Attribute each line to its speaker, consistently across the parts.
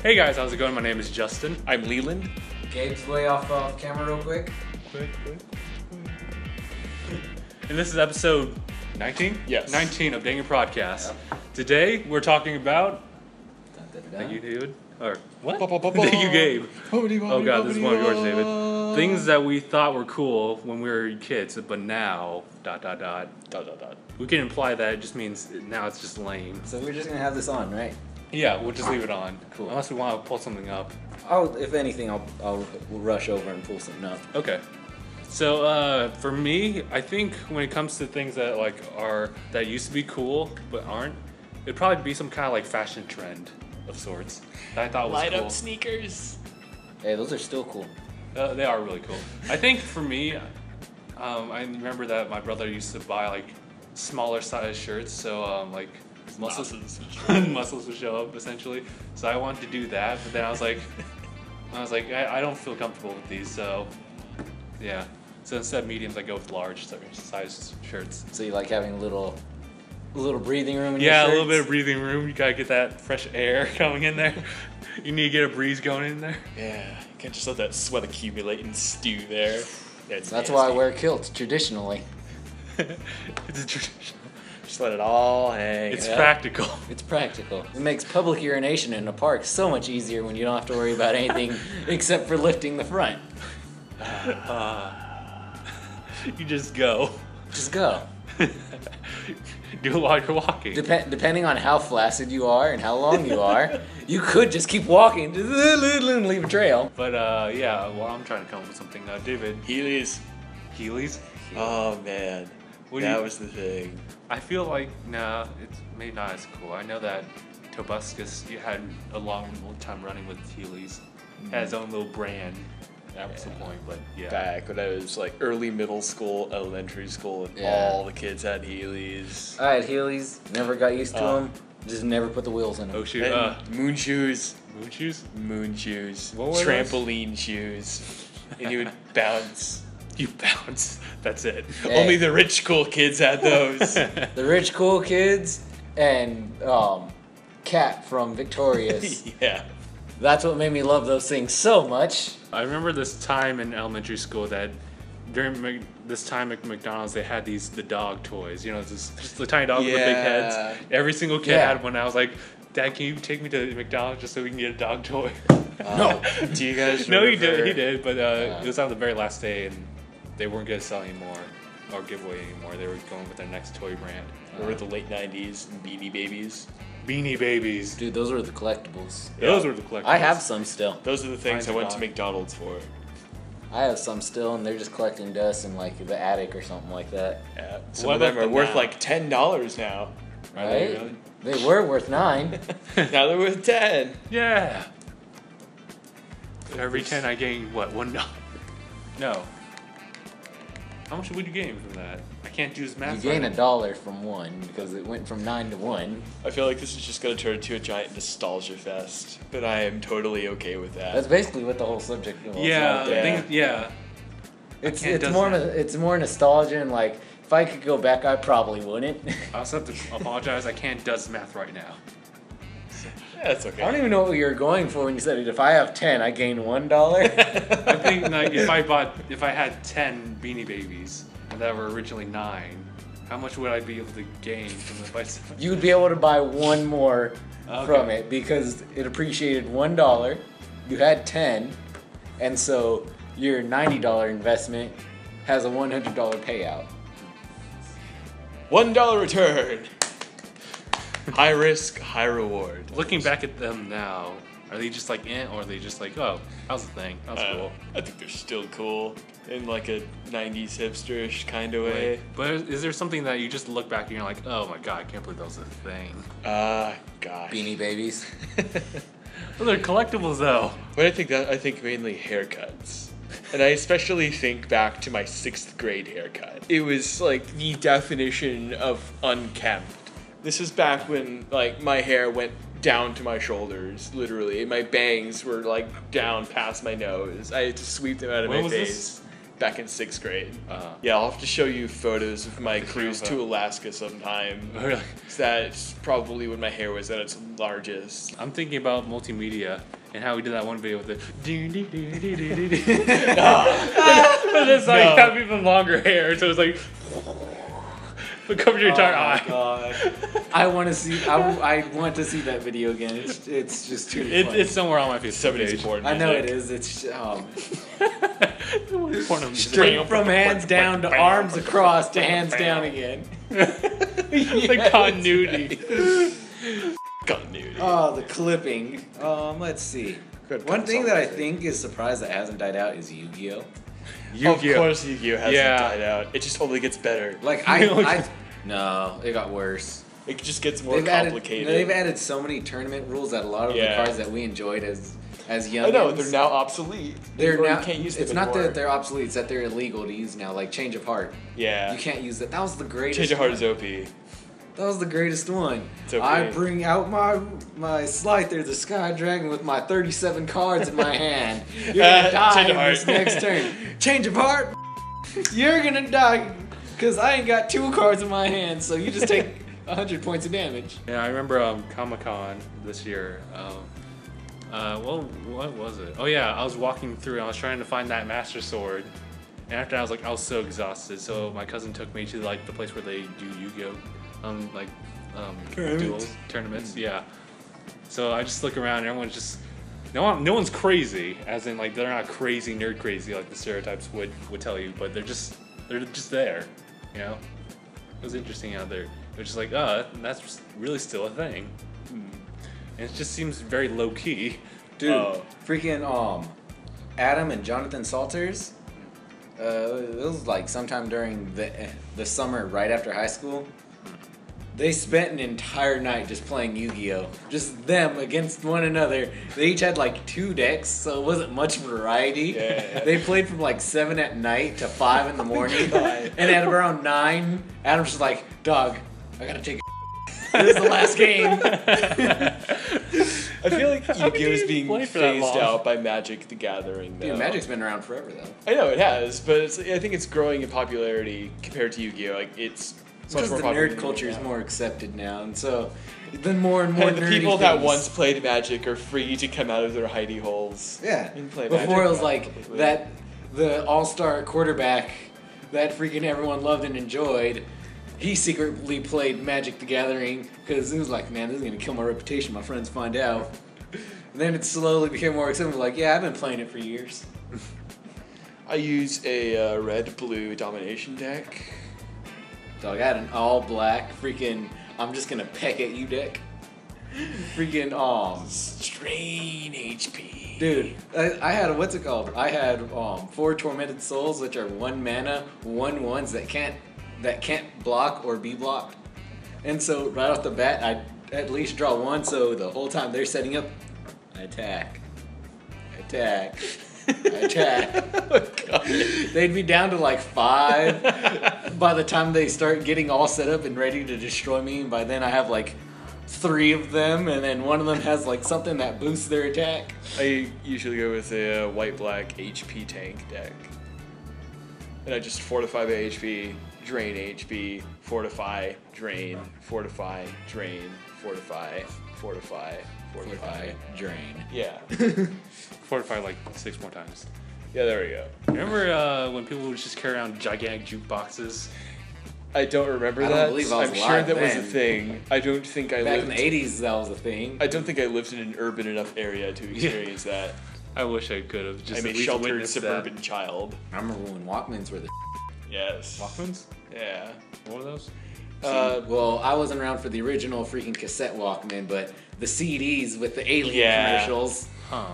Speaker 1: Hey guys, how's it going? My name is Justin.
Speaker 2: I'm Leland.
Speaker 3: Gabe's way off camera real quick.
Speaker 1: And this is episode 19?
Speaker 2: Yes.
Speaker 1: 19 of DangIT Prodcast.
Speaker 3: Yep.
Speaker 1: Today, we're talking about... Thank you, David. Or, what? Thank you, Gabe. Oh god, this is one of yours, David. Things that we thought were cool when we were kids, but now... ... We can imply that it just means now it's just lame.
Speaker 3: So we're just gonna have this on, right?
Speaker 1: Yeah, we'll just leave it on.
Speaker 3: Cool.
Speaker 1: Unless we want to pull something up.
Speaker 3: If anything, we'll rush over and pull something up.
Speaker 1: Okay. So for me, I think when it comes to things that that used to be cool but aren't, it'd probably be some kind of like fashion trend of sorts that I thought was
Speaker 2: Light
Speaker 1: cool.
Speaker 2: up sneakers.
Speaker 3: Hey, those are still cool.
Speaker 1: They are really cool. I think for me, I remember that my brother used to buy like smaller size shirts, so muscles would show up essentially. So I wanted to do that, but then I was like, I don't feel comfortable with these, so yeah. So instead of mediums, I go with large size shirts.
Speaker 3: So you like having a little breathing room in
Speaker 1: Yeah,
Speaker 3: your shirts?
Speaker 1: a little bit of breathing room. You gotta get that fresh air coming in there. You need to get a breeze going in there.
Speaker 2: Yeah, you can't just let that sweat accumulate and stew there.
Speaker 3: That's why I wear kilts traditionally.
Speaker 1: It's a tradition.
Speaker 2: Just let it all hang.
Speaker 1: It's
Speaker 2: out.
Speaker 1: practical.
Speaker 3: It's practical. It makes public urination in a park so much easier when you don't have to worry about anything except for lifting the front.
Speaker 1: You just go.
Speaker 3: Just go.
Speaker 1: Do it while you're walking.
Speaker 3: Depending on how flaccid you are and how long you are, you could just keep walking and leave a trail.
Speaker 1: But yeah, well, I'm trying to come up with something. David,
Speaker 2: Heelys.
Speaker 1: Heelys?
Speaker 2: Oh man, that was the thing.
Speaker 1: I feel like, nah, it's maybe not as cool. I know that Tobuscus had a long time running with Heelys. Had his own little brand. That was the point, but yeah.
Speaker 2: Back when I was like early middle school, elementary school, and
Speaker 3: Yeah.
Speaker 2: all the kids had Heelys.
Speaker 3: I had Heelys, never got used to them, just never put the wheels in them.
Speaker 1: Oh shoot,
Speaker 2: And moon shoes.
Speaker 1: moon shoes?
Speaker 2: Moon shoes.
Speaker 1: What were those?
Speaker 2: Trampoline shoes. And you would bounce.
Speaker 1: You bounce. That's it.
Speaker 3: Hey.
Speaker 2: Only the rich cool kids had those.
Speaker 3: The rich cool kids and Cat from Victorious.
Speaker 2: Yeah.
Speaker 3: That's what made me love those things so much.
Speaker 1: I remember this time in elementary school that during this time at McDonald's they had the dog toys. You know, just the tiny dog with the big heads. Every single kid had one. I was like, Dad, can you take me to McDonald's just so we can get a dog toy?
Speaker 3: No.
Speaker 2: Do you guys
Speaker 1: No,
Speaker 2: remember?
Speaker 1: he did, but it was on the very last day, and they weren't going to sell anymore or give away anymore. They were going with their next toy brand.
Speaker 2: Remember the late 90s and Beanie Babies?
Speaker 1: Beanie Babies.
Speaker 3: Dude, those were the collectibles.
Speaker 1: Those were the collectibles.
Speaker 3: I have some still.
Speaker 2: Those are the things
Speaker 1: Mine's
Speaker 2: I went to
Speaker 1: gone.
Speaker 2: McDonald's for.
Speaker 3: I have some still, and they're just collecting dust in like the attic or something like that.
Speaker 2: Yeah. Some
Speaker 1: What
Speaker 2: of them
Speaker 1: about
Speaker 2: are
Speaker 1: them
Speaker 2: worth
Speaker 1: now?
Speaker 2: like $10 now.
Speaker 1: Are they
Speaker 3: Right?
Speaker 1: really?
Speaker 3: They were worth 9.
Speaker 2: Now they're worth 10.
Speaker 1: Yeah. Every 10 I gain, what, $1? No. How much would you gain from that? I can't do this math.
Speaker 3: You gain
Speaker 1: right.
Speaker 3: $1 from 1 because it went from 9 to 1.
Speaker 2: I feel like this is just going to turn into a giant nostalgia fest, but I am totally okay with that.
Speaker 3: That's basically what the whole subject was.
Speaker 1: Yeah,
Speaker 2: Yeah.
Speaker 1: yeah.
Speaker 3: It's
Speaker 1: can't does
Speaker 3: more
Speaker 1: that.
Speaker 3: it's more nostalgia, and like if I could go back, I probably wouldn't.
Speaker 1: I also have to apologize. I can't do this math right now.
Speaker 2: Yeah, that's okay.
Speaker 3: I don't even know what you were going for when you said it. If I have 10, I gain $1.
Speaker 1: I think like if I had 10 Beanie Babies that were originally 9, how much would I be able to gain from the price?
Speaker 3: You would be able to buy one more
Speaker 1: Okay.
Speaker 3: from it because it appreciated $1. You had 10, and so your $90 investment has a $100 payout.
Speaker 2: $1 return. High risk, high reward.
Speaker 1: Looking back at them now, are they just like or are they just like, oh, that was the thing, that was cool?
Speaker 2: I think they're still cool in like a 90s hipsterish kind of way.
Speaker 1: But is there something that you just look back and you're like, oh my god, I can't believe that was a thing?
Speaker 2: Gosh.
Speaker 3: Beanie Babies.
Speaker 1: Well, they're collectibles though.
Speaker 2: But I think mainly haircuts. And I especially think back to my 6th grade haircut. It was like the definition of unkempt. This is back when like my hair went down to my shoulders, literally. My bangs were like down past my nose. I had to sweep them out of
Speaker 1: When
Speaker 2: my
Speaker 1: was
Speaker 2: face.
Speaker 1: this?
Speaker 2: back in 6th grade.
Speaker 1: Uh-huh.
Speaker 2: Yeah, I'll have to show you photos of my cruise to Alaska sometime.
Speaker 1: Really?
Speaker 2: That's probably when my hair was at its largest.
Speaker 1: I'm thinking about multimedia and how we did that one video with the but it's like have even longer hair, so it's like it covered your entire eye.
Speaker 3: God. I want to see. I want to see that video again. It's just too funny.
Speaker 1: It's somewhere on my Facebook
Speaker 2: 70s
Speaker 1: page.
Speaker 2: porn
Speaker 3: I know it
Speaker 2: music.
Speaker 3: is. It's
Speaker 1: Straight
Speaker 3: from hands down to arms across to hands down again.
Speaker 1: The continuity.
Speaker 2: Continuity.
Speaker 3: Oh, the clipping. Let's see.
Speaker 2: Good
Speaker 3: One thing that I
Speaker 2: consultancy.
Speaker 3: think is surprised that hasn't died out is Yu-Gi-Oh.
Speaker 2: Of course Yu-Gi-Oh hasn't
Speaker 1: Yeah.
Speaker 2: died out. It just only gets better.
Speaker 3: Like no, it got worse.
Speaker 2: It just gets more complicated.
Speaker 3: They've added so many tournament rules that a lot of the cards that we enjoyed as young.
Speaker 2: I know, they're now obsolete.
Speaker 3: They're
Speaker 2: You
Speaker 3: now.
Speaker 2: can't use them
Speaker 3: It's not
Speaker 2: anymore.
Speaker 3: that they're obsolete; it's that they're illegal to use now. Like Change of Heart,
Speaker 2: Yeah.
Speaker 3: you can't use that. That was the greatest.
Speaker 2: Change of Heart
Speaker 3: one.
Speaker 2: is OP.
Speaker 3: That was the greatest one.
Speaker 2: It's okay.
Speaker 3: I bring out my Slyther, the Sky Dragon, with my 37 cards in my hand. You're gonna die
Speaker 2: Change of
Speaker 3: in
Speaker 2: Heart.
Speaker 3: this next turn. Change of Heart. You're gonna die because I ain't got 2 cards in my hand. So you just take 100 points of damage.
Speaker 1: Yeah, I remember Comic-Con this year. Well, what was it? Oh yeah, I was walking through and I was trying to find that Master Sword. And after I was so exhausted. So my cousin took me to like the place where they do Yu-Gi-Oh! Tournaments. Yeah. So I just look around and everyone's just no one's crazy, as in like they're not crazy nerd crazy like the stereotypes would tell you, but they're just there, you know. It was interesting out there. They're just like, that's really still a thing. And it just seems very low key.
Speaker 3: Dude, freaking Adam and Jonathan Salters. It was like sometime during the summer right after high school. They spent an entire night just playing Yu-Gi-Oh! Just them against one another. They each had like 2 decks, so it wasn't much variety.
Speaker 2: Yeah.
Speaker 3: They played from like 7 at night to 5 in the morning. And at around 9, Adam's just like, dog, I gotta take a This is the last game.
Speaker 2: I feel like Yu-Gi-Oh! Is being
Speaker 1: play for that
Speaker 2: phased
Speaker 1: long?
Speaker 2: out by Magic the Gathering, though.
Speaker 3: Dude, Magic's been around forever though.
Speaker 2: I know it has, but I think it's growing in popularity compared to Yu-Gi-Oh! Like it's much
Speaker 3: Because
Speaker 2: more
Speaker 3: the
Speaker 2: popular
Speaker 3: nerd
Speaker 2: than
Speaker 3: culture is
Speaker 2: now.
Speaker 3: more accepted now, and so then more and more
Speaker 2: And the
Speaker 3: nerdy
Speaker 2: people that
Speaker 3: things-
Speaker 2: once played Magic are free to come out of their hidey holes.
Speaker 3: Yeah.
Speaker 2: And play
Speaker 3: Before
Speaker 2: Magic
Speaker 3: it was
Speaker 2: now,
Speaker 3: like
Speaker 2: publicly.
Speaker 3: that the all-star quarterback that freaking everyone loved and enjoyed. He secretly played Magic the Gathering because it was like, man, this is gonna kill my reputation. My friends find out. And then it slowly became more acceptable. Like, yeah, I've been playing it for years.
Speaker 2: I use a red-blue domination deck.
Speaker 3: Dog, I had an all-black freaking. I'm just gonna peck at you deck. Freaking
Speaker 2: Strain HP.
Speaker 3: dude, I had what's it called? I had 4 Tormented Souls, which are 1 mana, 1/1s that can't block or be blocked. And so right off the bat, I at least draw 1. So the whole time they're setting up, I attack. They'd be down to like 5 by the time they start getting all set up and ready to destroy me. And by then I have like 3 of them, and then one of them has like something that boosts their attack.
Speaker 2: I usually go with a white-black HP tank deck. And I just fortify the HP, drain HP, fortify, drain, fortify, drain, fortify,
Speaker 3: Drain.
Speaker 2: Yeah.
Speaker 1: Fortify like 6 more times.
Speaker 2: Yeah, there we go.
Speaker 1: Remember when people would just carry around gigantic jukeboxes?
Speaker 2: I don't remember
Speaker 3: I don't
Speaker 2: that.
Speaker 3: believe I was
Speaker 2: I'm sure
Speaker 3: alive
Speaker 2: that was a
Speaker 3: then.
Speaker 2: thing. I don't think I
Speaker 3: Back
Speaker 2: lived.
Speaker 3: in the 80s, that was a thing.
Speaker 2: I don't think I lived in an urban enough area to experience that.
Speaker 1: I wish I could have just
Speaker 2: I'm a
Speaker 1: at least
Speaker 2: sheltered
Speaker 1: witnessed
Speaker 2: suburban child.
Speaker 3: I remember when Walkmans were the
Speaker 2: Yes.
Speaker 1: that. Walkmans?
Speaker 2: Yeah.
Speaker 1: What were those?
Speaker 3: well, I wasn't around for the original freaking cassette Walkman, but the CDs with the alien
Speaker 2: Yeah.
Speaker 3: commercials.
Speaker 1: Huh.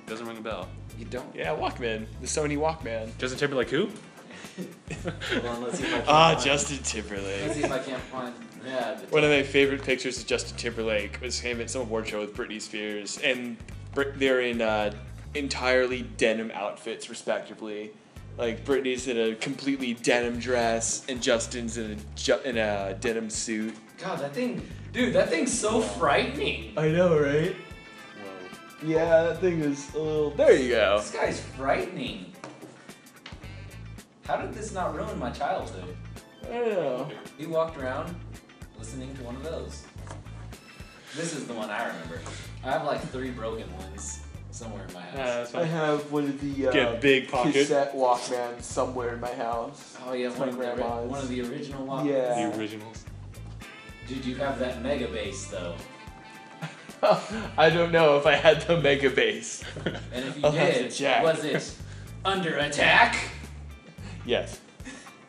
Speaker 1: Doesn't ring a bell.
Speaker 3: You don't.
Speaker 2: Yeah, Walkman. The Sony Walkman.
Speaker 1: Justin Timberlake who?
Speaker 3: Hold on, let's see if I can find-
Speaker 2: Justin
Speaker 3: Let's
Speaker 2: Timberlake.
Speaker 3: see if I can't find. Yeah.
Speaker 2: One of my favorite pictures of Justin Timberlake was him at some award show with Britney Spears, and they're in entirely denim outfits, respectively. Like Britney's in a completely denim dress, and Justin's in a denim suit.
Speaker 3: God, that thing, dude, that thing's so frightening.
Speaker 2: I know, right?
Speaker 1: Whoa.
Speaker 2: Yeah, that thing is a little. There you go.
Speaker 3: This guy's frightening. How did this not ruin my childhood?
Speaker 2: I don't know.
Speaker 3: We walked around listening to one of those. This is the one I remember. I have like 3 broken ones somewhere in my house.
Speaker 1: That's
Speaker 2: I
Speaker 1: fine.
Speaker 2: have one of the
Speaker 1: Get big pocket.
Speaker 2: cassette Walkmans somewhere in my house.
Speaker 3: Oh yeah,
Speaker 2: It's
Speaker 3: one
Speaker 2: my
Speaker 3: of, the,
Speaker 2: grandma's.
Speaker 3: one of the original Walkmans.
Speaker 2: Yeah.
Speaker 1: The originals.
Speaker 3: Did you have that mega bass though?
Speaker 2: I don't know if I had the mega bass.
Speaker 3: And if you
Speaker 2: I'll have to
Speaker 3: did,
Speaker 2: check.
Speaker 3: was it under attack?
Speaker 2: Yes.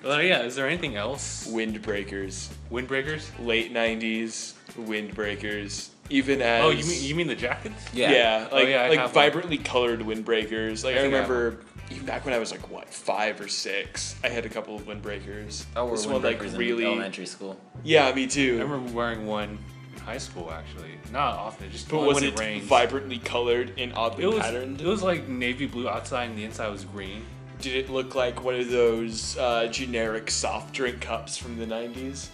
Speaker 1: Well, yeah. Is there anything else?
Speaker 2: Windbreakers.
Speaker 1: Windbreakers?
Speaker 2: Late 90s windbreakers. Even as...
Speaker 1: Oh, you mean the jackets?
Speaker 2: Yeah, like,
Speaker 1: yeah, I
Speaker 2: like
Speaker 1: have
Speaker 2: vibrantly colored windbreakers. Like I
Speaker 1: think I have
Speaker 2: remember even back when I was like, what, 5 or 6, I had a couple of windbreakers.
Speaker 3: I wore
Speaker 2: This one like
Speaker 3: windbreakers in
Speaker 2: really...
Speaker 3: elementary school.
Speaker 2: Yeah, me
Speaker 1: I
Speaker 2: too.
Speaker 1: remember wearing one in high school, actually. Not often, just
Speaker 2: But
Speaker 1: only
Speaker 2: was
Speaker 1: when
Speaker 2: it
Speaker 1: it rained.
Speaker 2: vibrantly colored and oddly patterned?
Speaker 1: It was like navy blue outside and the inside was green.
Speaker 2: Did it look like one of those generic soft drink cups from the 90s?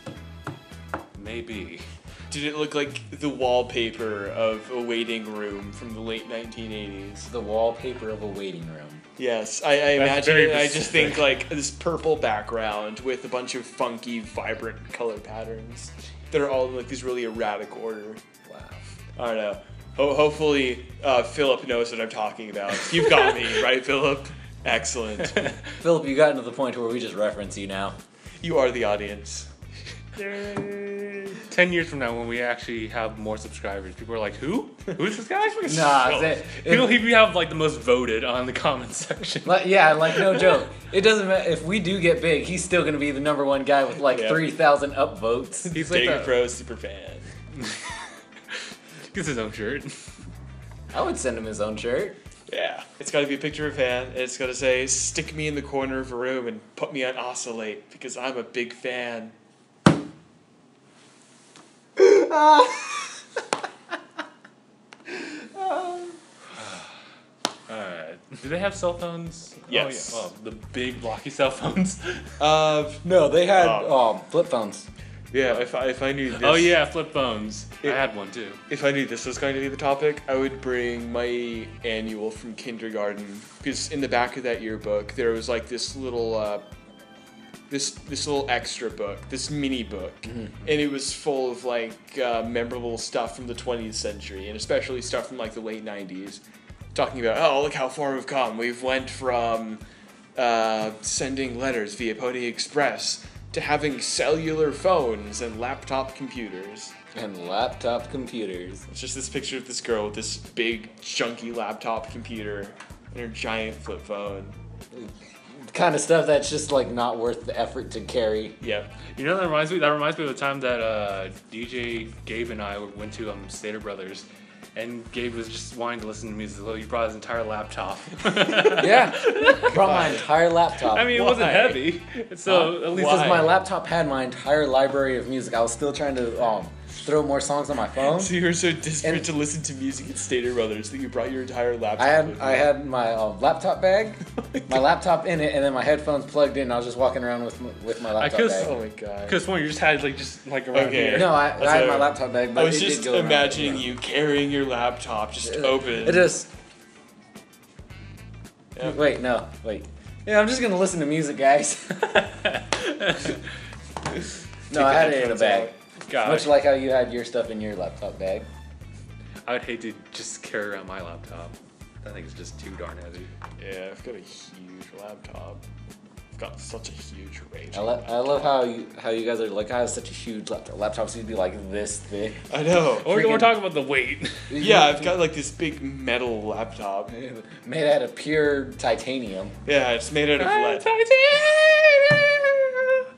Speaker 1: Maybe.
Speaker 2: Did it look like the wallpaper of a waiting room from the late 1980s?
Speaker 3: The wallpaper of a waiting room.
Speaker 2: Yes, I imagine
Speaker 1: very
Speaker 2: it. I just think
Speaker 1: specific.
Speaker 2: like this purple background with a bunch of funky, vibrant color patterns that are all in like this really erratic order.
Speaker 3: Wow.
Speaker 2: I don't know. Hopefully, Philip knows what I'm talking about. You've got me, right, Philip? Excellent.
Speaker 3: Philip, you gotten to the point where we just reference you now.
Speaker 2: You are the audience.
Speaker 1: 10 years from now, when we actually have more subscribers, people are like, "Who? Who's this guy?"
Speaker 3: Nah,
Speaker 1: He'll have like the most voted on the comment section.
Speaker 3: like, yeah, like no joke. It doesn't matter if we do get big. He's still gonna be the #1 guy with like
Speaker 2: Yeah.
Speaker 3: 3,000 upvotes.
Speaker 1: He's like
Speaker 2: DangIT
Speaker 1: the,
Speaker 2: Pro super fan.
Speaker 1: gets his own shirt.
Speaker 3: I would send him his own shirt.
Speaker 2: Yeah, it's got to be a picture of a fan. And it's got to say, "Stick me in the corner of a room and put me on oscillate because I'm a big fan."
Speaker 1: Do they have cell phones?
Speaker 2: Yes.
Speaker 1: Oh, yeah. Oh, the big blocky cell phones.
Speaker 3: No, they had flip phones.
Speaker 2: Yeah, if I knew this.
Speaker 1: Oh yeah, flip phones. I had one too.
Speaker 2: If I knew this was going to be the topic, I would bring my annual from kindergarten because in the back of that yearbook there was like this little this little extra book, this mini book, and it was full of like memorable stuff from the 20th century and especially stuff from like the late 90s, talking about look how far we've come. We've went from sending letters via Pony Express to having cellular phones and laptop computers.
Speaker 3: And laptop computers.
Speaker 2: It's just this picture of this girl with this big, chunky laptop computer and her giant flip phone.
Speaker 3: Kind of stuff that's just like not worth the effort to carry.
Speaker 2: Yeah.
Speaker 1: You know, that reminds me of the time that DJ Gabe and I went to Stater Brothers, and Gabe was just wanting to listen to music. So he brought his entire laptop.
Speaker 3: Yeah, brought my entire laptop.
Speaker 1: I mean, it wasn't
Speaker 2: Why?
Speaker 1: heavy, so at least
Speaker 3: because my laptop had my entire library of music. I was still trying to throw more songs on my phone.
Speaker 2: So you were so desperate
Speaker 3: And-
Speaker 2: to listen to music at Stater Brothers that you brought your entire laptop with you.
Speaker 3: I had my laptop bag, my laptop in it, and then my headphones plugged in. I was just walking around with my laptop bag.
Speaker 2: Oh my god.
Speaker 1: Because one, you just had like around
Speaker 2: Okay.
Speaker 1: here.
Speaker 3: No, I
Speaker 2: That's
Speaker 3: had
Speaker 2: a-
Speaker 3: my laptop bag, but
Speaker 2: I was
Speaker 3: it
Speaker 2: just
Speaker 3: did go around.
Speaker 2: imagining you carrying your laptop just open.
Speaker 3: It just.
Speaker 2: Yep.
Speaker 3: Wait, no, wait. Yeah, I'm just gonna listen to music, guys. No, I had it in a
Speaker 2: headphones
Speaker 3: bag.
Speaker 2: out.
Speaker 1: God,
Speaker 3: Much like how you had your stuff in your laptop bag.
Speaker 1: I would hate to just carry around my laptop. That thing's just too darn heavy.
Speaker 2: Yeah, I've got a huge laptop. I've got such a huge range.
Speaker 3: I love how you guys are like, I have such a huge laptop. Laptops used to be like this thick.
Speaker 2: I know.
Speaker 1: Or we're
Speaker 3: Freaking-
Speaker 1: talking about the weight.
Speaker 2: Yeah, I've got like this big metal laptop.
Speaker 3: Made out of pure titanium.
Speaker 2: Yeah, it's made out of lead.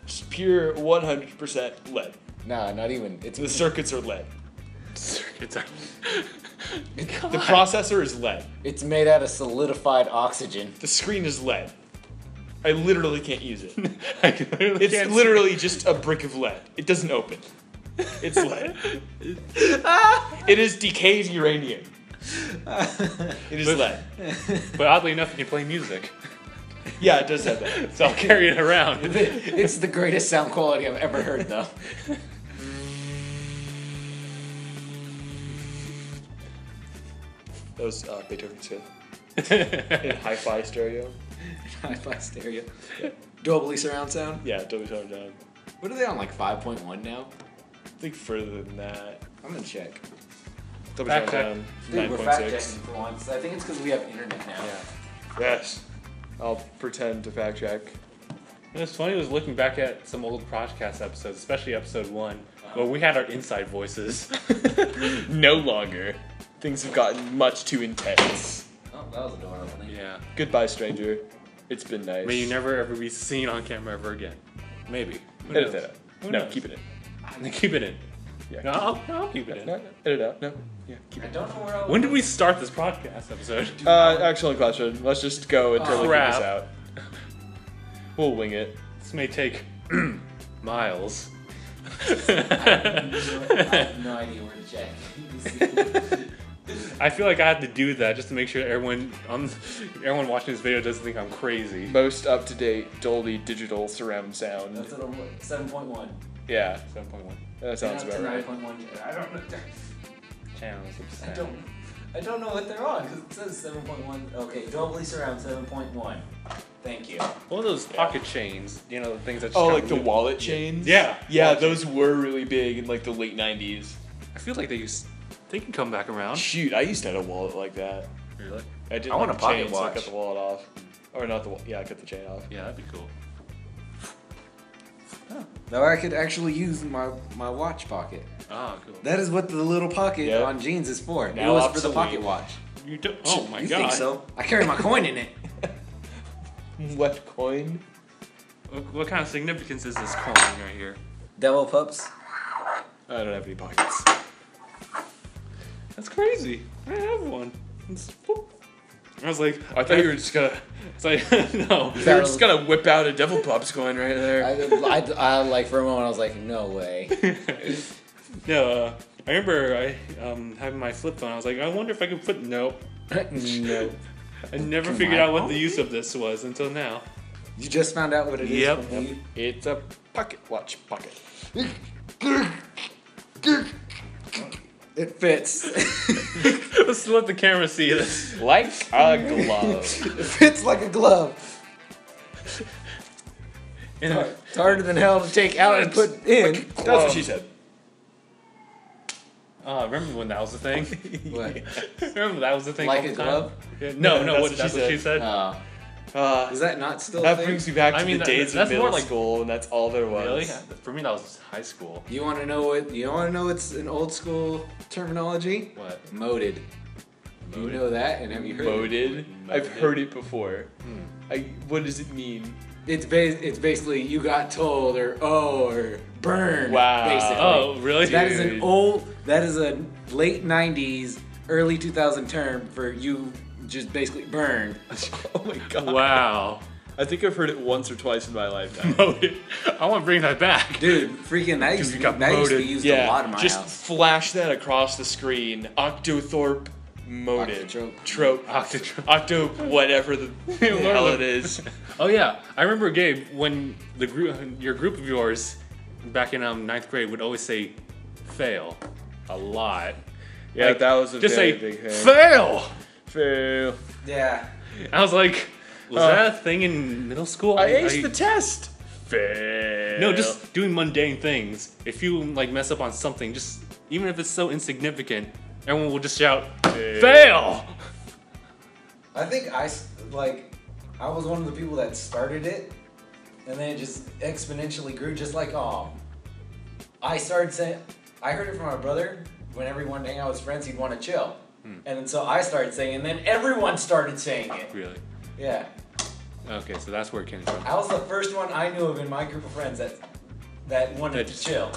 Speaker 2: Just pure 100% lead.
Speaker 3: Nah, not even. It's
Speaker 2: The circuits are lead.
Speaker 1: Circuits are.
Speaker 2: The processor is lead.
Speaker 3: It's made out of solidified oxygen.
Speaker 2: The screen is lead. I literally can't use it.
Speaker 1: It's
Speaker 2: It's literally just a brick of lead. It doesn't open. It's lead. It is decayed uranium. It is lead.
Speaker 1: But oddly enough, you can play music.
Speaker 2: Yeah, it does have that.
Speaker 1: So I'll carry it around.
Speaker 3: It's the greatest sound quality I've ever heard, though.
Speaker 2: That was Beethoven's Fifth in hi-fi stereo.
Speaker 3: Hi-fi stereo. Dolby surround sound.
Speaker 2: Yeah, Dolby Surround Sound.
Speaker 3: What are they on, like 5.1 now?
Speaker 2: I think further than that.
Speaker 3: I'm gonna check.
Speaker 2: Dolby
Speaker 1: Fact
Speaker 2: Surround
Speaker 1: check.
Speaker 2: Sound
Speaker 3: Dude, we're fact
Speaker 2: 9.6.
Speaker 3: checking for once. I think it's because we have internet now.
Speaker 2: Yeah. Yes. I'll pretend to fact check.
Speaker 1: It was funny. Was looking back at some old podcast episodes, especially episode 1, where we had our inside voices.
Speaker 2: No longer. Things have gotten much too intense.
Speaker 3: Oh, that was a door opening.
Speaker 1: Yeah.
Speaker 2: Goodbye, stranger. It's been nice.
Speaker 1: May you never ever be seen on camera ever again. Maybe. Who
Speaker 2: Edit
Speaker 1: knows?
Speaker 2: that out.
Speaker 1: Who
Speaker 2: No,
Speaker 1: knows?
Speaker 2: keep it in.
Speaker 1: Keep it in.
Speaker 2: Yeah.
Speaker 1: No, I'll keep it in.
Speaker 2: No, edit it out. No. Yeah, keep
Speaker 3: I
Speaker 2: it.
Speaker 3: don't know where I was.
Speaker 1: When did we start this podcast episode?
Speaker 2: Excellent question. Let's just go until we figure
Speaker 1: crap.
Speaker 2: this out. We'll wing it.
Speaker 1: This may take miles.
Speaker 3: I have no idea where to check.
Speaker 1: I feel like I have to do that just to make sure everyone watching this video doesn't think I'm crazy.
Speaker 2: Most up-to-date Dolby digital surround sound.
Speaker 3: That's what I'm 7.1.
Speaker 2: Yeah,
Speaker 1: 7.1
Speaker 2: that sounds about right.
Speaker 3: 9.1. I don't know.
Speaker 1: channels of
Speaker 3: I
Speaker 1: sound.
Speaker 3: don't know what they're on because it says 7.1. Okay, Dolby Surround 7.1. Thank you.
Speaker 1: One of those pocket chains, you know, the things that just
Speaker 2: Oh,
Speaker 1: kinda
Speaker 2: like the
Speaker 1: loop-
Speaker 2: wallet chains?
Speaker 1: Yeah.
Speaker 2: Yeah,
Speaker 1: wallet
Speaker 2: those
Speaker 1: chains.
Speaker 2: were really big in like the late 90s.
Speaker 1: I feel like they can come back around.
Speaker 2: Shoot, I used to have a wallet like that.
Speaker 1: Really?
Speaker 2: I didn't
Speaker 3: I want
Speaker 2: like
Speaker 3: a
Speaker 2: the
Speaker 3: pocket
Speaker 2: chain, so I
Speaker 3: watch.
Speaker 2: cut the wallet off. Or not the yeah, I cut the chain off.
Speaker 1: Yeah, that'd be cool.
Speaker 3: Now I could actually use my watch pocket.
Speaker 1: Ah, cool.
Speaker 3: That is what the little pocket
Speaker 2: Yep.
Speaker 3: on jeans is for.
Speaker 2: Now
Speaker 3: it was for
Speaker 2: obsolete.
Speaker 3: the pocket watch.
Speaker 1: You do- oh my
Speaker 3: you
Speaker 1: god.
Speaker 3: think so? I carry my coin in it.
Speaker 2: What coin?
Speaker 1: What kind of significance is this coin right here?
Speaker 3: Devil pups.
Speaker 2: I don't have any pockets.
Speaker 1: That's crazy. I have one. I was like,
Speaker 2: I thought you were just gonna.
Speaker 1: It's like, no.
Speaker 2: You were just gonna whip out a devil pups coin right there.
Speaker 3: I like for a moment I was like, no way.
Speaker 1: No, I remember having my flip phone. I was like, I wonder if I could put nope.
Speaker 3: No.
Speaker 1: I never
Speaker 3: Can
Speaker 1: figured
Speaker 3: I
Speaker 1: out what
Speaker 3: phone?
Speaker 1: the use of this was until now.
Speaker 3: You just found out what it is.
Speaker 1: Yep.
Speaker 3: from me?
Speaker 2: It's a pocket watch pocket.
Speaker 3: It fits.
Speaker 1: Let's let the camera see this.
Speaker 2: Like a glove.
Speaker 3: It fits like a glove. It's harder than hell to take out and put in.
Speaker 2: That's what she said.
Speaker 1: Remember when that was the thing?
Speaker 3: What?
Speaker 1: Remember that was the thing?
Speaker 3: Like
Speaker 1: all the
Speaker 3: a
Speaker 1: time?
Speaker 3: glove?
Speaker 1: Yeah, no,
Speaker 2: Yeah,
Speaker 1: no. That's what she said.
Speaker 3: Is that not still a
Speaker 2: That
Speaker 3: thing?
Speaker 2: brings me back to
Speaker 1: I mean,
Speaker 2: the
Speaker 1: that-
Speaker 2: days of
Speaker 1: that's more
Speaker 2: middle
Speaker 1: like-
Speaker 2: school, and that's all there was.
Speaker 1: Really? For me, that was high school.
Speaker 3: You want to know what? You want to know what's an old school terminology?
Speaker 1: What?
Speaker 3: Moded. Do you know that? And have you heard it?
Speaker 2: Moded? I've heard it before. What does it mean?
Speaker 3: It's basically you got told or burned.
Speaker 2: Wow.
Speaker 3: Basically.
Speaker 1: Oh, really?
Speaker 3: That is
Speaker 2: Dude.
Speaker 3: that is a late '90s, early 2000 term for you just basically burned.
Speaker 2: Oh my god.
Speaker 1: Wow.
Speaker 2: I think I've heard it once or twice in my lifetime.
Speaker 1: I want to bring that back.
Speaker 3: Dude, freaking that used
Speaker 1: you
Speaker 3: to
Speaker 1: got
Speaker 3: be
Speaker 1: moded.
Speaker 3: used a lot in my
Speaker 2: just
Speaker 3: house.
Speaker 2: flash that across the screen. Octothorpe moded.
Speaker 3: Octotrope.
Speaker 2: Trope.
Speaker 1: Octotrope.
Speaker 2: Octo, whatever the hell it is.
Speaker 1: Oh yeah, I remember Gabe when your group of yours back in 9th grade would always say fail a lot.
Speaker 2: Yeah,
Speaker 1: Like,
Speaker 2: that was a
Speaker 1: just
Speaker 2: very
Speaker 1: say
Speaker 2: big thing.
Speaker 1: fail.
Speaker 2: Fail.
Speaker 3: Yeah.
Speaker 1: I was like, was that a thing in middle school?
Speaker 2: I aced the test. Fail.
Speaker 1: No, just doing mundane things. If you like mess up on something, just even if it's so insignificant, everyone will just shout fail.
Speaker 3: I think I was one of the people that started it, and then it just exponentially grew. Just like I started saying, I heard it from my brother. Whenever he wanted to hang out with his friends, he'd want to chill, and then so I started saying, and then everyone started saying it.
Speaker 1: Really?
Speaker 3: Yeah,
Speaker 1: Okay, so that's where it came from.
Speaker 3: I was the first one I knew of in my group of friends that wanted to chill.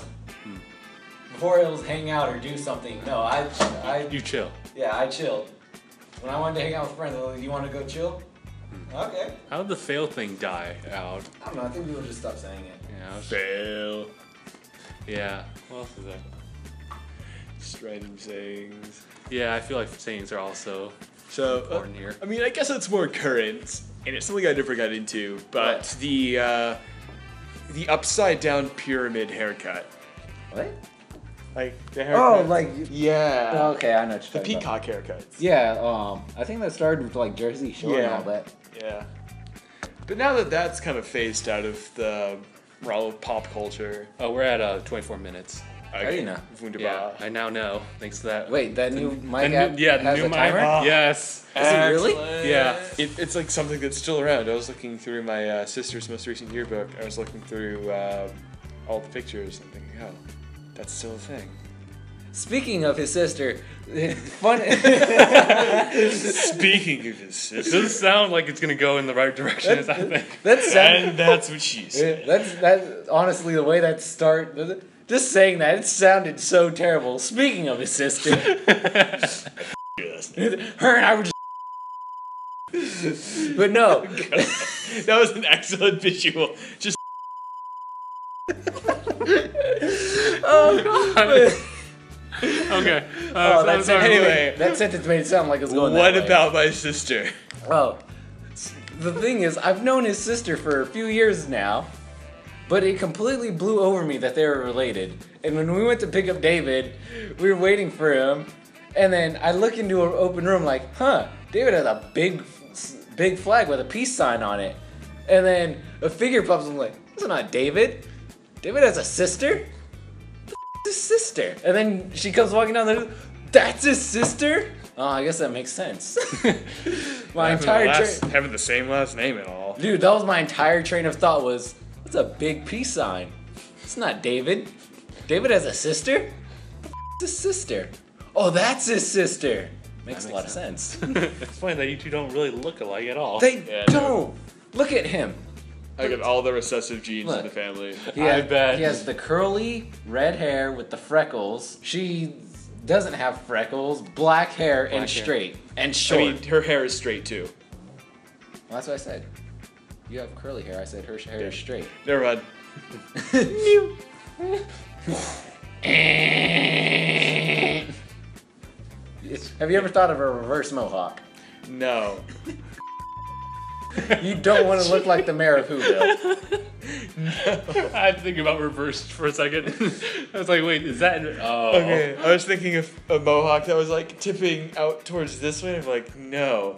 Speaker 3: Before it was hang out or do something. No, I
Speaker 1: You chill.
Speaker 3: yeah, I chilled. When I wanted to hang out with friends, I was like, you want to go chill? Okay.
Speaker 1: How did the fail thing die out?
Speaker 3: I don't know. I think people just stopped saying it.
Speaker 1: Yeah.
Speaker 2: Fail.
Speaker 1: Yeah. What else is that?
Speaker 2: Just random sayings.
Speaker 1: Yeah, I feel like sayings are also
Speaker 2: So,
Speaker 1: important here.
Speaker 2: I mean, I guess it's more current, and it's something I never got into, but the upside down pyramid haircut.
Speaker 3: What?
Speaker 2: Like the haircut. yeah.
Speaker 3: Oh, okay, I know what
Speaker 2: The
Speaker 3: you're talking about.
Speaker 2: peacock haircuts.
Speaker 3: Yeah, I think that started with like Jersey Shore and
Speaker 2: Yeah.
Speaker 3: all that.
Speaker 2: Yeah. But now that that's kind of phased out of the realm of pop culture.
Speaker 1: Oh, we're at 24 minutes.
Speaker 3: How do you know?
Speaker 2: Wunderbar.
Speaker 1: Yeah, I now know. Thanks to that.
Speaker 3: Wait, that new mic app
Speaker 1: the
Speaker 3: has
Speaker 1: new
Speaker 3: a
Speaker 1: mic.
Speaker 3: timer?
Speaker 1: Yes.
Speaker 3: Is it really?
Speaker 1: Yeah.
Speaker 2: It's like something that's still around. I was looking through my sister's most recent yearbook. I was looking through all the pictures and thinking, oh, that's still a thing.
Speaker 3: Speaking of his sister, fun.
Speaker 2: Speaking of his
Speaker 1: It
Speaker 2: sister.
Speaker 1: doesn't sound like it's gonna go in the right direction. I think.
Speaker 2: And that's what she said.
Speaker 3: That's honestly the way that start. Just saying that, it sounded so terrible. Speaking of his sister, her and I were just. But no,
Speaker 2: That was an excellent visual. Just
Speaker 3: oh god.
Speaker 1: Okay.
Speaker 3: Oh, that's
Speaker 2: anyway.
Speaker 3: That sentence made it sound like it was going.
Speaker 2: what
Speaker 3: that way.
Speaker 2: about my sister?
Speaker 3: Oh, the thing is, I've known his sister for a few years now, but it completely blew over me that they were related. And when we went to pick up David, we were waiting for him, and then I look into an open room like, huh, David has a big flag with a peace sign on it. And then a figure pops up, I'm like, that's not David. David has a sister? His sister. And then she comes walking down there, that's his sister? Oh, I guess that makes sense. My entire
Speaker 2: having the same last name and all.
Speaker 3: Dude, that was my entire train of thought was, that's a big peace sign. It's not David. David has a sister? His sister. Oh, that's his sister. Makes a lot of sense.
Speaker 1: It's funny that you two don't really look alike at all.
Speaker 3: They
Speaker 2: Yeah,
Speaker 3: don't. Look at him.
Speaker 2: I got all the recessive genes
Speaker 3: Look.
Speaker 2: in the family.
Speaker 1: I bet.
Speaker 3: He has the curly red hair with the freckles. She doesn't have freckles, black hair, and
Speaker 1: Black hair.
Speaker 3: straight. And
Speaker 2: I
Speaker 3: short.
Speaker 2: mean, her hair is straight too.
Speaker 3: Well, that's what I said. You have curly hair. I said her hair is straight.
Speaker 2: Never mind.
Speaker 3: Have you ever thought of a reverse mohawk?
Speaker 2: No.
Speaker 3: You don't want to look like the mayor of Whoville.
Speaker 1: I had to think about reversed for a second. I was like, wait, is that? Oh.
Speaker 2: Okay, I was thinking of a mohawk that was like tipping out towards this way. I'm like, no.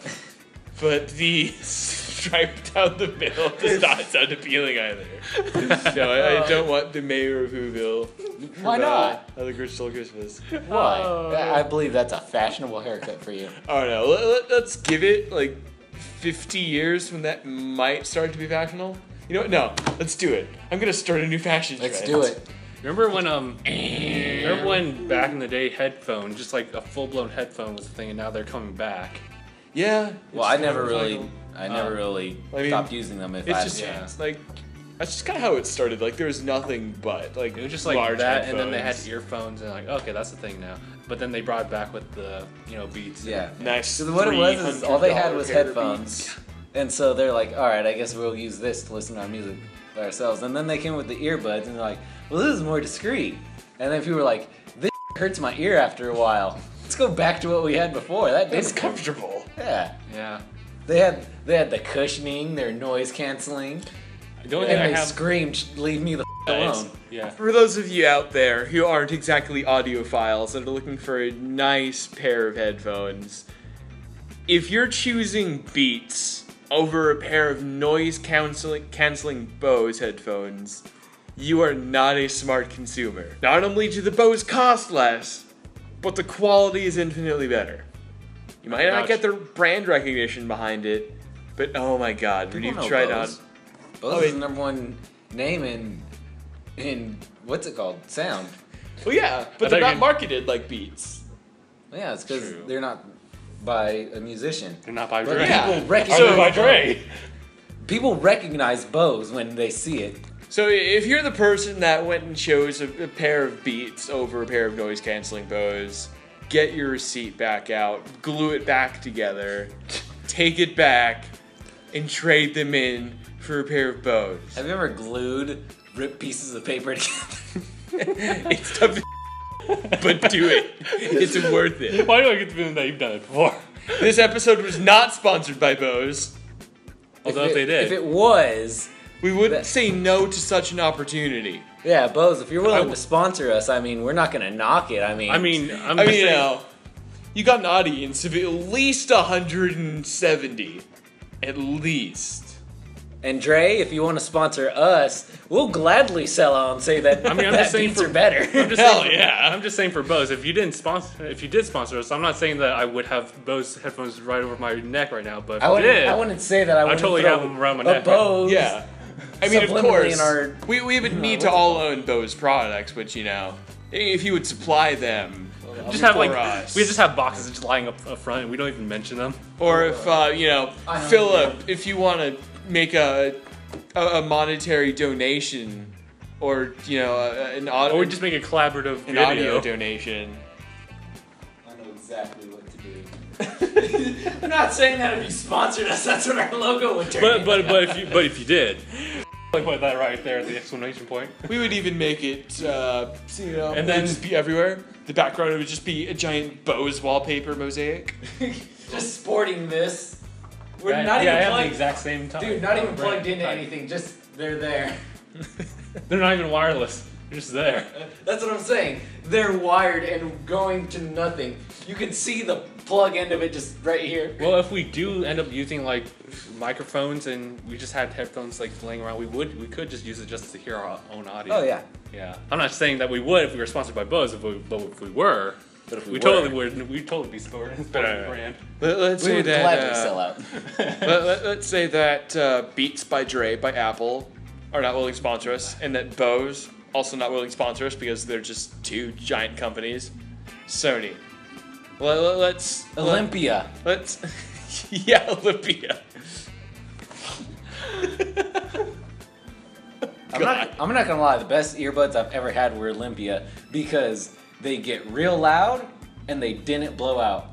Speaker 2: But the stripe down the middle does not sound appealing either. No, I don't want the mayor of Whoville.
Speaker 3: Why not?
Speaker 2: The Grinch Stole Christmas.
Speaker 3: Why?
Speaker 1: Oh.
Speaker 3: I believe that's a fashionable haircut for you.
Speaker 2: I don't know. Let's give it like 50 years when that might start to be fashionable. You know what? No, let's do it. I'm gonna start a new fashion trend.
Speaker 3: Let's do it.
Speaker 1: Remember when back in the day headphone, just like a full blown headphone was a thing, and now they're coming back.
Speaker 2: Yeah.
Speaker 3: Well, I never really stopped using them if I
Speaker 2: It's
Speaker 3: had
Speaker 2: just
Speaker 3: a chance.
Speaker 2: like that's just kind of how it started. Like there was nothing but like
Speaker 1: It was just like
Speaker 2: large
Speaker 1: that, and then they had
Speaker 2: headphones.
Speaker 1: earphones, and like, okay, that's the thing now. But then they brought it back with the Beats.
Speaker 3: Yeah.
Speaker 2: nice.
Speaker 3: So what it was is all they had was
Speaker 2: $300 pair of
Speaker 3: headphones,
Speaker 2: Beats.
Speaker 3: and so they're like, all right, I guess we'll use this to listen to our music by ourselves. And then they came with the earbuds, and they're like, well, this is more discreet. And then people were like, this hurts my ear after a while. Let's go back to what we had before. That
Speaker 2: It's
Speaker 3: didn't.
Speaker 2: comfortable.
Speaker 3: Yeah.
Speaker 1: Yeah.
Speaker 3: They had the cushioning, their noise canceling,
Speaker 1: The only thing
Speaker 3: and
Speaker 1: I
Speaker 3: they
Speaker 1: have.
Speaker 3: screamed, "Leave me the alone."
Speaker 1: Yeah.
Speaker 2: For those of you out there who aren't exactly audiophiles and are looking for a nice pair of headphones, if you're choosing Beats over a pair of noise canceling Bose headphones, you are not a smart consumer. Not only do the Bose cost less, but the quality is infinitely better. You might not get the brand recognition behind it, but oh my god, when
Speaker 3: People
Speaker 2: you've
Speaker 3: know
Speaker 2: tried
Speaker 3: Bose.
Speaker 2: out.
Speaker 3: Bose is the number one name in what's it called? Sound.
Speaker 2: Well, yeah, but
Speaker 1: I
Speaker 2: they're
Speaker 1: thought
Speaker 2: not
Speaker 1: you-
Speaker 2: marketed like Beats.
Speaker 3: Yeah, it's because
Speaker 1: True.
Speaker 3: they're not by a musician.
Speaker 1: They're not by
Speaker 3: But
Speaker 1: Dre.
Speaker 2: yeah.
Speaker 3: people recognize
Speaker 1: So by Dre.
Speaker 3: People recognize Bose when they see it.
Speaker 2: So if you're the person that went and chose a pair of Beats over a pair of noise canceling Bose, get your receipt back out, glue it back together, take it back, and trade them in for a pair of Bose.
Speaker 3: Have you ever glued ripped pieces of paper together?
Speaker 2: It's tough, but do it. It's worth it.
Speaker 1: Why do I get the feeling that you've done it before?
Speaker 2: This episode was not sponsored by Bose.
Speaker 1: Although if they did.
Speaker 3: If it was,
Speaker 2: We wouldn't say no to such an opportunity.
Speaker 3: yeah, Bose, if you're willing to sponsor us, I mean, we're not gonna knock it. I'm
Speaker 1: I'm
Speaker 2: I
Speaker 1: just
Speaker 2: mean,
Speaker 1: saying,
Speaker 2: you know, you got an audience of at least 170. At least.
Speaker 3: And Dre, if you want to sponsor us, we'll gladly sell out and say that.
Speaker 1: I mean, I'm
Speaker 3: that
Speaker 1: just saying
Speaker 3: beats
Speaker 1: for
Speaker 3: are better.
Speaker 1: I'm just saying for Bose. If you did sponsor us, I'm not saying that I would have Bose headphones right over my neck right now. But if
Speaker 3: I wouldn't say that. I would
Speaker 1: totally have them around my neck.
Speaker 3: Bose.
Speaker 2: Yeah. I mean, of
Speaker 3: subliminally
Speaker 2: course,
Speaker 3: in our-
Speaker 2: we would need to all own Bose products, which, you know, if you would supply them
Speaker 1: just have
Speaker 2: for us.
Speaker 1: we just have boxes just lying up front, and we don't even mention them.
Speaker 2: Or if, you know, Philip, if you want to make a monetary donation, or, you know, an audio,
Speaker 1: Or we just make a collaborative
Speaker 2: an
Speaker 1: video.
Speaker 2: audio donation.
Speaker 3: I know exactly what to do. I'm not saying that if you sponsored us, that's what our logo would turn into.
Speaker 1: But if you did, put that right there at the exclamation point.
Speaker 2: We would even make it, you know,
Speaker 1: And
Speaker 2: and
Speaker 1: then-
Speaker 2: then just be everywhere. The background would just be a giant Bose wallpaper mosaic.
Speaker 3: Just sporting this. We're
Speaker 1: Yeah,
Speaker 3: not
Speaker 1: yeah, I
Speaker 3: even
Speaker 1: have the
Speaker 3: plugged.
Speaker 1: exact same time.
Speaker 3: Dude, not even
Speaker 1: Right.
Speaker 3: plugged into anything. Just they're there.
Speaker 1: They're not even wireless. They're just there.
Speaker 3: That's what I'm saying. They're wired and going to nothing. You can see the plug end of it just right here.
Speaker 1: Well, if we do end up using like microphones and we just had headphones like laying around, we could just use it just to hear our own audio.
Speaker 3: Oh yeah.
Speaker 1: Yeah. I'm not saying that we would if we were sponsored by Bose, but if we were,
Speaker 3: But if
Speaker 1: we totally would. We'd totally be supporting the brand.
Speaker 2: Let's
Speaker 3: We
Speaker 2: say
Speaker 3: would
Speaker 2: that.
Speaker 3: gladly sell out.
Speaker 2: Let's say that Beats by Dre by Apple are not willing to sponsor us, and that Bose also not willing to sponsor us because they're just two giant companies. Sony. Let's
Speaker 3: Olympia.
Speaker 2: Let's yeah, Olympia.
Speaker 3: I'm not gonna lie. The best earbuds I've ever had were Olympia because they get real loud and they didn't blow out.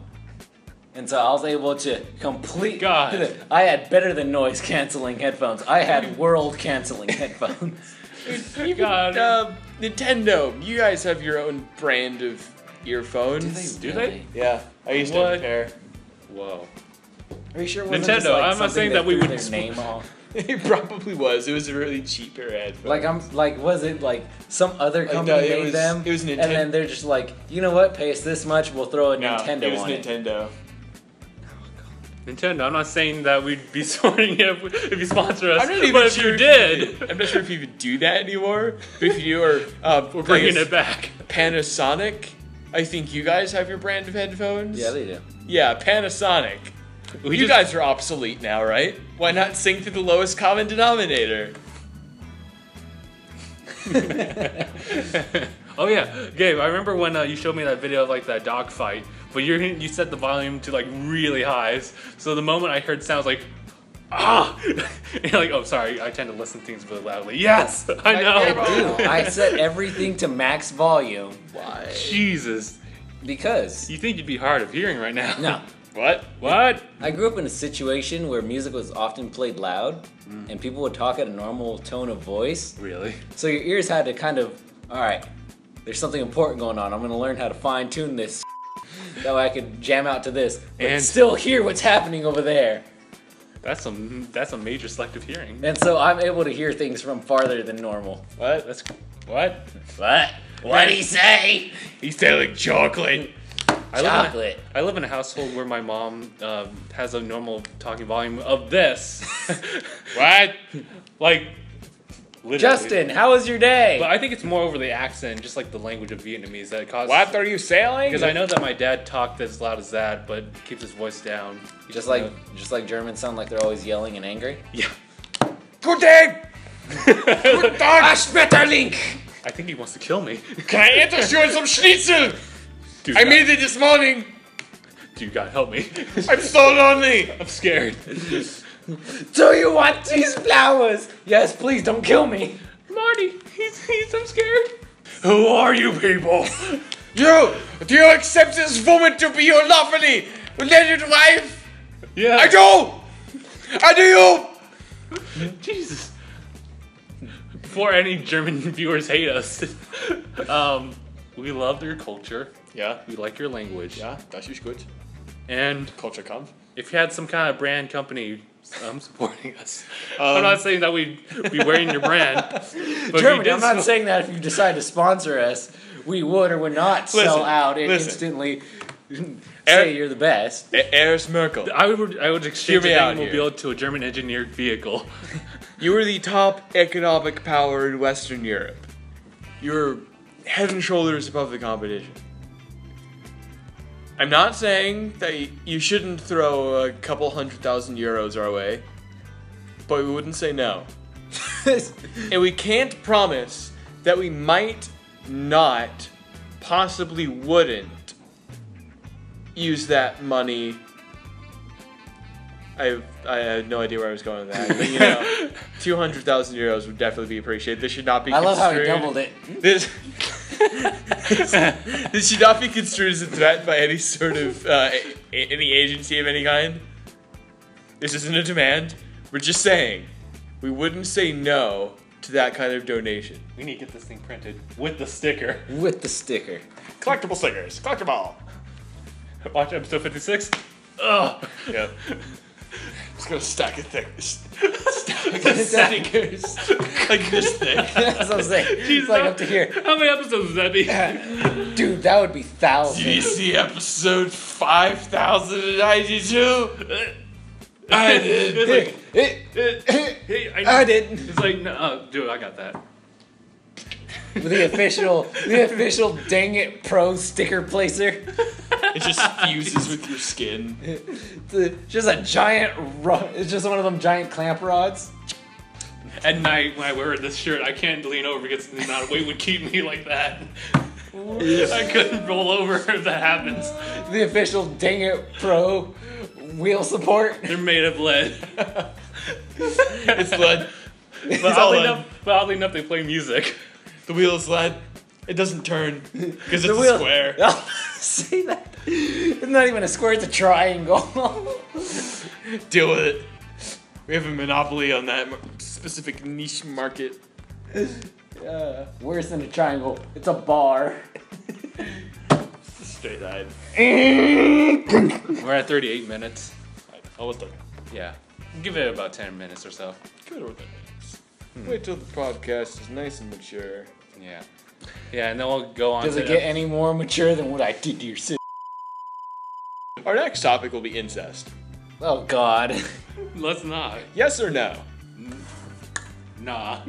Speaker 3: And so I was able to complete.
Speaker 1: God.
Speaker 3: I had better than noise canceling headphones. I had world canceling headphones.
Speaker 1: God.
Speaker 2: Nintendo, you guys have your own brand of earphones.
Speaker 1: Do they?
Speaker 2: Yeah, I used to have
Speaker 1: What?
Speaker 2: a pair.
Speaker 1: Whoa.
Speaker 3: Are you sure? It wasn't
Speaker 1: Nintendo,
Speaker 3: just, like,
Speaker 1: I'm not
Speaker 3: something
Speaker 1: saying that we
Speaker 3: threw
Speaker 1: would
Speaker 3: their name off.
Speaker 2: It probably was. It was a really cheap pair of headphones.
Speaker 3: Was it like some other company
Speaker 2: no, it
Speaker 3: made
Speaker 2: was-
Speaker 3: them?
Speaker 2: it was
Speaker 3: And
Speaker 2: Ninten-
Speaker 3: then they're just like, you know what? Pay us this much, we'll throw a
Speaker 2: No,
Speaker 3: Nintendo
Speaker 2: it was
Speaker 3: on it.
Speaker 2: Nintendo.
Speaker 1: Nintendo, I'm not saying that we'd be supporting you if you sponsor us,
Speaker 2: I'm not even
Speaker 1: but if
Speaker 2: sure
Speaker 1: you did,
Speaker 2: I'm not sure if you even do that anymore. But if you are,
Speaker 1: we're bringing it back.
Speaker 2: Panasonic. I think you guys have your brand of headphones.
Speaker 3: Yeah, they do.
Speaker 2: Yeah, Panasonic. You guys are obsolete now, right? Why not sink to the lowest common denominator?
Speaker 1: Oh yeah, Gabe, I remember when you showed me that video of like that dog fight, but you set the volume to like really high, so the moment I heard sounds like, ah, and you're like, oh sorry, I tend to listen to things really loudly. Yes, I know.
Speaker 3: Dude, I set everything to max volume.
Speaker 2: Why?
Speaker 1: Jesus,
Speaker 3: Because
Speaker 1: you think you'd be hard of hearing right now?
Speaker 3: no,
Speaker 1: What? What?
Speaker 3: I grew up in a situation where music was often played loud, and people would talk at a normal tone of voice.
Speaker 1: Really?
Speaker 3: So your ears had to kind of, all right, there's something important going on. I'm gonna learn how to fine tune this. That way I could jam out to this, but
Speaker 1: And-
Speaker 3: still hear what's happening over there.
Speaker 1: That's some major selective hearing.
Speaker 3: And so I'm able to hear things from farther than normal.
Speaker 1: What? That's what?
Speaker 3: What? What'd he say?
Speaker 2: He's selling chocolate.
Speaker 3: Chocolate.
Speaker 1: I live in a household where my mom has a normal talking volume of this.
Speaker 2: What?
Speaker 1: Like, literally.
Speaker 3: Justin, how was your day?
Speaker 1: But I think it's more over the accent, just like the language of Vietnamese that causes.
Speaker 2: What are you selling?
Speaker 1: Because I know that my dad talked as loud as that, but keeps his voice down. He
Speaker 3: Just
Speaker 1: doesn't
Speaker 3: like Germans sound like they're always yelling and angry.
Speaker 1: know. Yeah.
Speaker 2: Good day. Good Tag.
Speaker 3: Schmetterling!
Speaker 1: I think he wants to kill me.
Speaker 2: Can I interest you in some schnitzel?
Speaker 1: Dude,
Speaker 2: I
Speaker 1: God,
Speaker 2: made it this morning.
Speaker 1: Dude, God, help me.
Speaker 2: I'm so lonely.
Speaker 1: I'm scared.
Speaker 3: Do you want these flowers? Yes, please don't kill me.
Speaker 1: Marty, I'm scared.
Speaker 2: Who are you people? Do you accept this woman to be your lawfully wedded wife?
Speaker 1: Yeah.
Speaker 2: I do. I do you.
Speaker 1: Jesus. Before any German viewers hate us, we love your culture.
Speaker 2: Yeah.
Speaker 1: We like your language.
Speaker 2: Yeah, das ist gut.
Speaker 1: And
Speaker 2: Culture Kampf.
Speaker 1: if you had some kind of brand company supporting us, I'm not saying that we'd be wearing your brand. But if you
Speaker 3: Germany,
Speaker 1: did
Speaker 3: I'm not
Speaker 1: so-
Speaker 3: saying that if you decide to sponsor us, we would or would not sell
Speaker 2: Listen,
Speaker 3: out and
Speaker 2: listen.
Speaker 3: instantly say you're the best.
Speaker 2: Eris Merkel.
Speaker 1: I would exchange
Speaker 2: Hear me
Speaker 1: a
Speaker 2: out
Speaker 1: automobile to a German engineered vehicle.
Speaker 2: You were the top economic power in Western Europe. You were head and shoulders above the competition. I'm not saying that you shouldn't throw a couple €100,000 our way, but we wouldn't say no. And we can't promise that we might not, possibly wouldn't, use that money. I had no idea where I was going with that. But, you know, €200,000 would definitely be appreciated. This should not be construed.
Speaker 3: I love how he doubled it.
Speaker 2: This should not be construed as a threat by any sort of, any agency of any kind. This isn't a demand. We're just saying, we wouldn't say no to that kind of donation.
Speaker 1: We need to get this thing printed with the sticker.
Speaker 3: With the sticker.
Speaker 2: Collectible stickers. Collectible.
Speaker 1: Watch episode 56. Ugh.
Speaker 2: Yep. Just gonna stack of stickers. Like this thing.
Speaker 3: That's what I'm saying. It's like up to here.
Speaker 1: How many episodes would that be?
Speaker 3: Dude, that would be thousands.
Speaker 2: Did you see episode 5092? I did.
Speaker 1: It's like, hey,
Speaker 3: I didn't.
Speaker 1: It's like, no, dude, I got that.
Speaker 3: The official DangIT Pro sticker placer.
Speaker 2: It just fuses with your skin.
Speaker 3: It's just a giant it's just one of them giant clamp rods.
Speaker 1: At night, when I wear this shirt, I can't lean over because the amount of weight would keep me like that. I couldn't roll over if that happens.
Speaker 3: The official DangIT Pro wheel support.
Speaker 1: They're made of lead.
Speaker 2: It's lead.
Speaker 1: But oddly enough, they play music.
Speaker 2: The wheel is lead. It doesn't turn because it's
Speaker 3: wheel,
Speaker 2: a square.
Speaker 3: See that? It's not even a square, it's a triangle.
Speaker 2: Deal with it. We have a monopoly on that specific niche market.
Speaker 3: Worse than a triangle, it's a bar.
Speaker 2: Straight eyed.
Speaker 1: We're at 38 minutes.
Speaker 2: Almost done.
Speaker 1: Yeah. Give it about 10 minutes or so.
Speaker 2: Give it over 10 minutes. Wait till the podcast is nice and mature.
Speaker 1: Yeah. Yeah, and then we'll go on
Speaker 3: Does
Speaker 1: to
Speaker 3: it get any more mature than what I did to your sister?
Speaker 2: Our next topic will be incest.
Speaker 3: Oh, God.
Speaker 1: Let's not.
Speaker 2: Yes or no?
Speaker 1: Nah.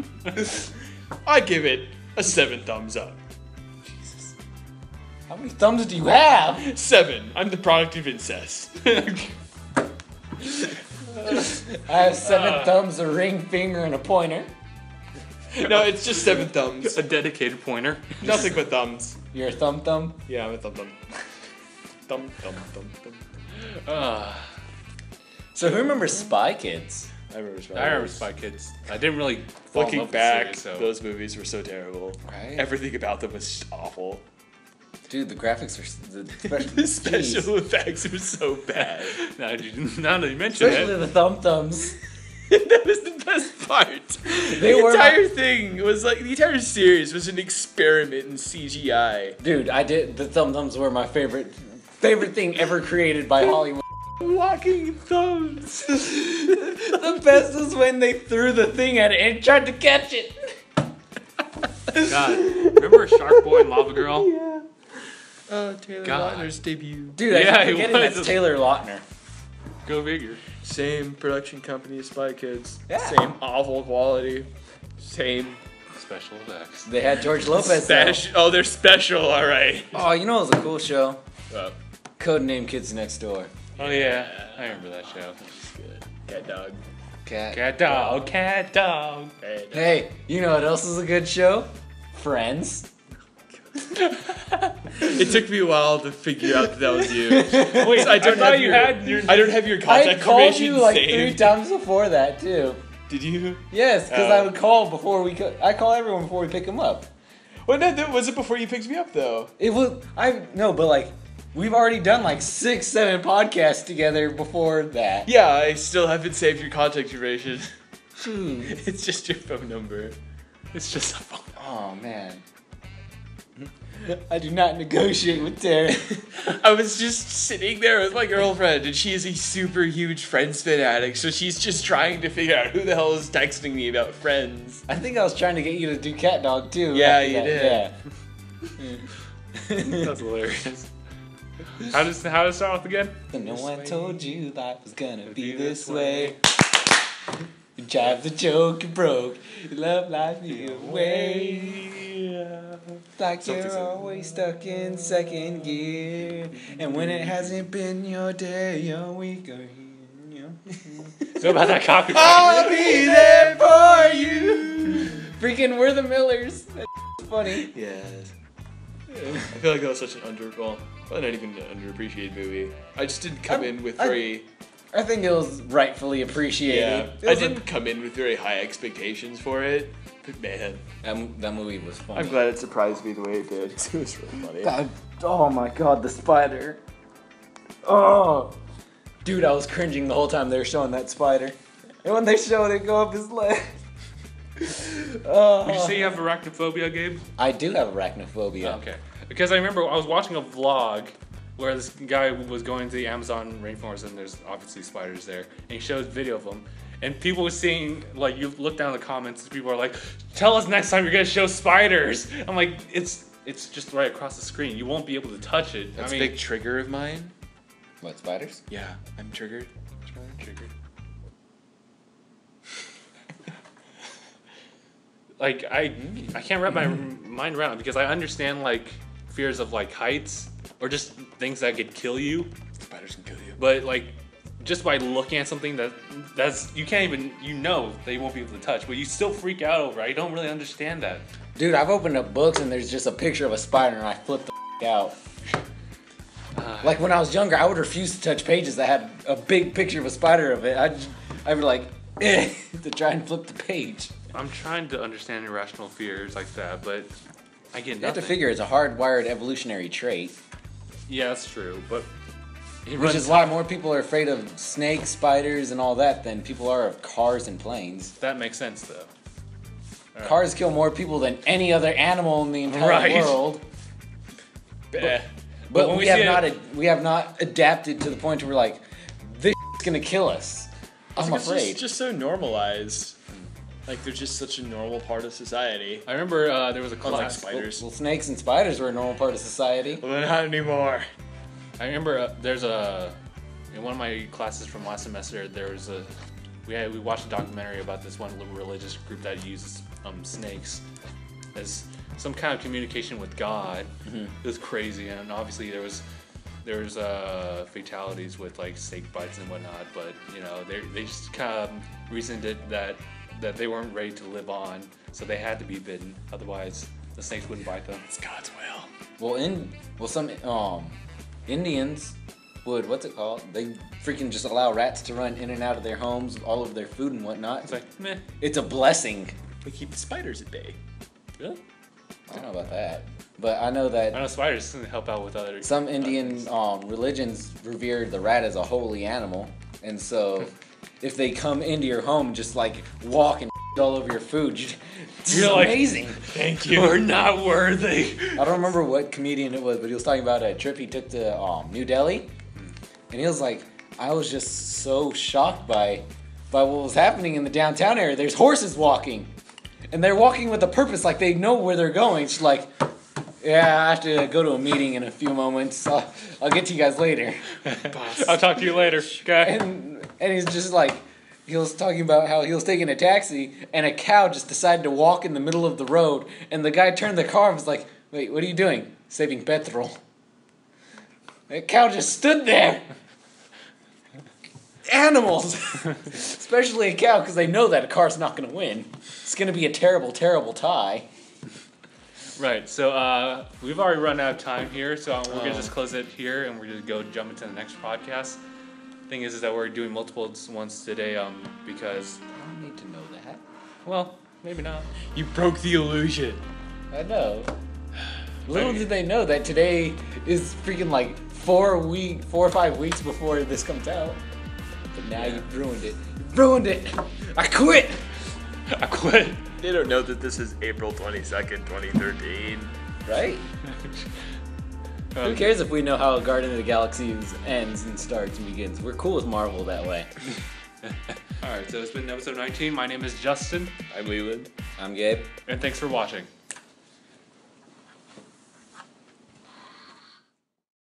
Speaker 2: I give it a 7 thumbs up.
Speaker 3: Jesus. How many thumbs do you have?
Speaker 2: 7. I'm the product of incest.
Speaker 3: I have 7 thumbs, a ring finger, and a pointer.
Speaker 2: No, it's just 7 thumbs.
Speaker 1: A dedicated pointer.
Speaker 2: Nothing but thumbs.
Speaker 3: You're a thumb?
Speaker 2: Yeah, I'm a thumb. Thumb.
Speaker 3: So who remembers Spy Kids?
Speaker 2: I remember Spy.
Speaker 1: I remember Spy Kids. I didn't really fall in
Speaker 2: Looking
Speaker 1: love
Speaker 2: back,
Speaker 1: with the series, so.
Speaker 2: those movies were so terrible.
Speaker 3: Right?
Speaker 2: Everything about them was just awful.
Speaker 3: Dude, the graphics were...
Speaker 2: The special effects were so bad.
Speaker 1: Now that you mention
Speaker 3: Especially
Speaker 1: it.
Speaker 3: the thumbs.
Speaker 2: That was the best part.
Speaker 3: They
Speaker 2: The
Speaker 3: were
Speaker 2: entire thing was like, the entire series was an experiment in CGI.
Speaker 3: Dude, the thumbs were my favorite thing ever created by Hollywood.
Speaker 2: Walking thumbs.
Speaker 3: The best was when they threw the thing at it and tried to catch it.
Speaker 1: God, remember Shark Boy and Lava Girl?
Speaker 3: Yeah.
Speaker 2: Taylor
Speaker 1: God.
Speaker 2: Lautner's debut.
Speaker 3: Dude,
Speaker 1: Yeah,
Speaker 3: I
Speaker 1: he
Speaker 3: keep forgetting
Speaker 1: was.
Speaker 3: that's Taylor Lautner.
Speaker 1: Go figure.
Speaker 2: Same production company as Spy Kids.
Speaker 3: Yeah.
Speaker 2: Same awful quality. Same.
Speaker 1: Special effects.
Speaker 3: They had George Lopez. though.
Speaker 2: Oh, they're special, alright.
Speaker 3: Oh, you know it was a cool show? Codename Kids Next Door.
Speaker 1: Oh yeah, I remember that show.
Speaker 2: Good. Cat dog.
Speaker 1: Cat dog, cat dog.
Speaker 3: Hey, you know what else is a good show? Friends.
Speaker 2: It took me a while to figure out that was you.
Speaker 1: Wait, I thought you had your.
Speaker 2: I don't have your
Speaker 3: I
Speaker 2: contact
Speaker 3: had called
Speaker 2: information
Speaker 3: you like
Speaker 2: saved.
Speaker 3: 3 times before that too.
Speaker 2: Did you?
Speaker 3: Yes, because I would call before I call everyone before we pick them up.
Speaker 2: Well, no, was it before you picked me up though?
Speaker 3: It was but like we've already done like 6, 7 podcasts together before that.
Speaker 2: Yeah, I still haven't saved your contact information.
Speaker 3: Hmm.
Speaker 2: It's just your phone number.
Speaker 1: It's just a phone.
Speaker 3: Oh man. I do not negotiate with Tara.
Speaker 2: I was just sitting there with my girlfriend, and she is a super huge Friends fanatic, so she's just trying to figure out who the hell is texting me about Friends.
Speaker 3: I think I was trying to get you to do Cat Dog too.
Speaker 2: Yeah,
Speaker 3: after
Speaker 2: you
Speaker 3: that.
Speaker 2: did.
Speaker 3: Yeah.
Speaker 1: That's hilarious. How does it start off again?
Speaker 3: No one told you life was gonna be this way. Jive the joke you broke. Love life your way. Like you're always stuck in second gear. And when it hasn't been your day, your week, or year.
Speaker 1: So about that copyright.
Speaker 3: I'll be there for you. Freaking We're the Millers. That's funny.
Speaker 2: Yes. I feel like that was such an probably not even an underappreciated movie. I just didn't come in with very...
Speaker 3: I think it was rightfully appreciated.
Speaker 2: Yeah, I didn't come in with very high expectations for it, but man,
Speaker 3: that movie was fun.
Speaker 2: I'm glad it surprised me the way it did. It was really funny.
Speaker 3: Oh my god, the spider. Oh. Dude, I was cringing the whole time they were showing that spider. And when they showed it go up his leg.
Speaker 1: Would you say you have arachnophobia, Gabe?
Speaker 3: I do have arachnophobia.
Speaker 1: Okay. Because I remember I was watching a vlog where this guy was going to the Amazon rainforest and there's obviously spiders there. And he shows video of them. And people were seeing, like, you look down the comments, people are like, tell us next time you're going to show spiders. I'm like, it's just right across the screen. You won't be able to touch it.
Speaker 2: That's a big trigger of mine.
Speaker 3: What, spiders?
Speaker 2: Yeah, I'm triggered. Triggered.
Speaker 1: Like, I can't wrap my mind around it because I understand, like, fears of, like, heights or just things that could kill you.
Speaker 2: Spiders can kill you.
Speaker 1: But, like, just by looking at something that's you can't even, that you won't be able to touch, but you still freak out over it. I don't really understand that.
Speaker 3: Dude, I've opened up books and there's just a picture of a spider and I flip the out. Like when I was younger, I would refuse to touch pages that had a big picture of a spider of it. I'd be like, to try and flip the page.
Speaker 1: I'm trying to understand irrational fears like that, but I get nothing.
Speaker 3: You have to figure it's a hardwired evolutionary trait.
Speaker 1: Yeah, that's true, but...
Speaker 3: Which is why more people are afraid of snakes, spiders, and all that than people are of cars and planes.
Speaker 1: That makes sense, though.
Speaker 3: Right. Cars kill more people than any other animal in the entire world. But we have not adapted to the point where we're like, this is gonna kill us. I'm afraid.
Speaker 2: It's just so normalized. Like they're just such a normal part of society.
Speaker 1: I remember there was a class.
Speaker 2: Like spiders.
Speaker 3: Well, snakes and spiders were a normal part of society.
Speaker 2: Well, not anymore.
Speaker 1: I remember in one of my classes from last semester, we watched a documentary about this one religious group that uses snakes as some kind of communication with God. Mm-hmm. It was crazy, and obviously there was fatalities with like snake bites and whatnot. But they just kind of reasoned it that they weren't ready to live on, so they had to be bitten. Otherwise, the snakes wouldn't bite them.
Speaker 2: It's God's will.
Speaker 3: Well, some Indians would, what's it called? They freaking just allow rats to run in and out of their homes, all over their food and whatnot.
Speaker 1: It's like, meh.
Speaker 3: It's a blessing.
Speaker 2: They keep the spiders at bay.
Speaker 1: Really?
Speaker 3: I don't know about that. But I know that...
Speaker 1: I know spiders can help out with other...
Speaker 3: Some Indian religions revere the rat as a holy animal. And so, if they come into your home just like walk and all over your food, you're like, amazing.
Speaker 1: Thank you. We're not worthy.
Speaker 3: I don't remember what comedian it was, but he was talking about a trip he took to New Delhi. And he was like, I was just so shocked by what was happening in the downtown area. There's horses walking. And they're walking with a purpose, like they know where they're going. It's like, yeah, I have to go to a meeting in a few moments. I'll get to you guys later.
Speaker 1: I'll talk to you later. Okay.
Speaker 3: And he's just like, he was talking about how he was taking a taxi and a cow just decided to walk in the middle of the road. And the guy turned the car and was like, wait, what are you doing? Saving petrol. The cow just stood there. Animals, especially a cow, because they know that a car's not going to win. It's going to be a terrible, terrible tie.
Speaker 1: Right, so we've already run out of time here, so we're going to just close it here, and we're going to go jump into the next podcast. Thing is that we're doing multiple ones today because...
Speaker 3: I don't need to know that.
Speaker 1: Well, maybe not.
Speaker 2: You broke the illusion.
Speaker 3: I know. Little did they know that today is freaking like 4 or 5 weeks before this comes out. But now you've ruined it. You ruined it! I quit!
Speaker 1: I quit.
Speaker 2: They don't know that this is April 22nd, 2013.
Speaker 3: Right? Who cares if we know how Guardian of the Galaxy ends and starts and begins? We're cool with Marvel that way.
Speaker 1: Alright, so it's been episode 19. My name is Justin.
Speaker 2: I'm Leland.
Speaker 3: I'm Gabe.
Speaker 1: And thanks for watching.